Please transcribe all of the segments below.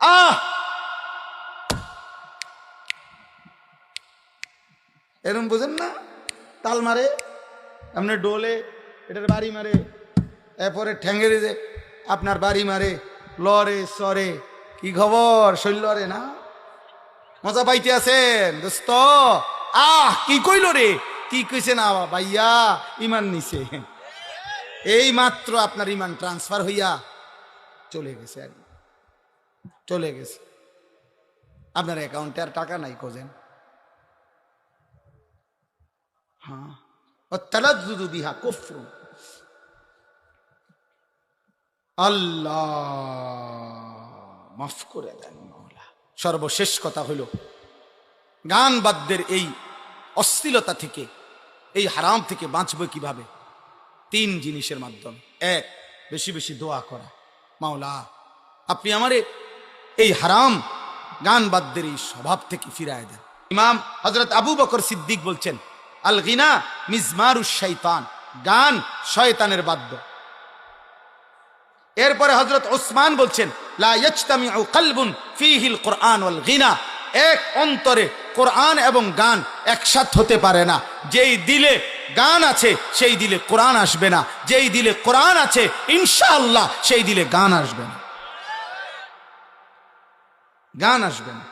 আহ এরকম বুঝেন না, তাল মারে আপনি ডোলে, এটার বাড়ি মারে, এরপরে ঠ্যাঙ্গেরে যে আপনার বাড়ি মারে, লরে সরে, কি খবর শৈলরে না, মজা পাইতে আছেন দোস্ত? কি কইল রে, কি কইছে না ভাইয়া, ইমান নিছে, এই মাত্র আপনার ইমান ট্রান্সফার হইয়া চলে গেছে, আর চলে গেছে, আপনার অ্যাকাউন্টে আর টাকা নাই, খোঁজেন। হ্যাঁ, তালাজ্জুযু বিহা কুফর। আল্লাহ মাফ করে দেন মাওলা। সর্বশেষ কথা হইল, গান বাদ্যের এই অশ্লীলতা থেকে, এই হারাম থেকে বাঁচবে কিভাবে? 3 জিনিসের মাধ্যমে। 1, বেশি বেশি দোয়া করা, মাওলা আপনি আমারে এই হারাম গান বাদ্যের এই স্বভাব থেকে ফিরায় দেন। ইমাম হযরত আবু বকর সিদ্দিক বলছেন, আল গিনা মিজমারুশ শাইতান, গান শয়তানের বাদ্য। এরপরে হযরত ওসমান বলছেন, লা ইয়াজতামিউ কলবুন ফীহিল কুরআন ওয়াল গিনা, এক অন্তরে কোরআন এবং গান একসাথে হতে পারে না। যেই দিলে গান আছে সেই দিলে কোরআন আসবে না, যেই দিলে কোরআন আছে ইনশাআল্লাহ সেই দিলে গান আসবে না, গান আসবে না।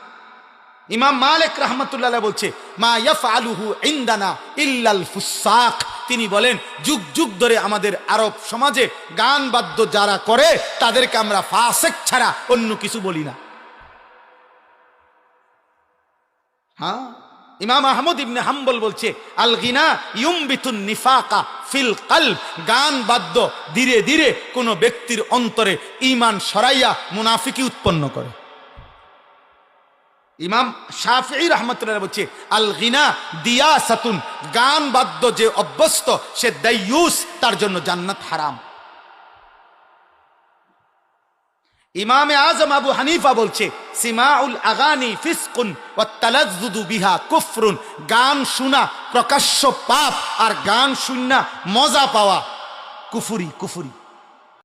ইমাম মালিক রাহমাতুল্লাহ বলছে, মা ইয়াফআলুহু ইনদানা ইল্লাল ফুসাক, তিনি বলেন যুগ যুগ ধরে আমাদের আরব সমাজে গান বাদ্য যারা করে তাদেরকে আমরা ফাসিক ছাড়া অন্য কিছু বলি না। হ্যাঁ, ইমাম আহমদ ইবনে হাম্বল বলছে, আল গিনা ইউমবিতুন নিফাকা ফিল কলব, গান বাদ্য ধীরে ধীরে কোন ব্যক্তির অন্তরে ঈমান সরাইয়া মুনাফিকি উৎপন্ন করে। ইমাম শাফিঈ রাহমাতুল্লাহ বলছে, আল গিনা দিয়াসাতুন, গান বাদ্য যে অভ্যস্ত সে দাইয়ুস, তার জন্য জান্নাত হারাম। ইমামে আজম আবু হানিফা বলছে, সিমাউল আগানি ফিসকুন ওয়াত তালাজ্জুদু বিহা কুফরুন, গান শোনা প্রকাশ্য পাপ, আর গান শুননা মজা পাওয়া কুফরি।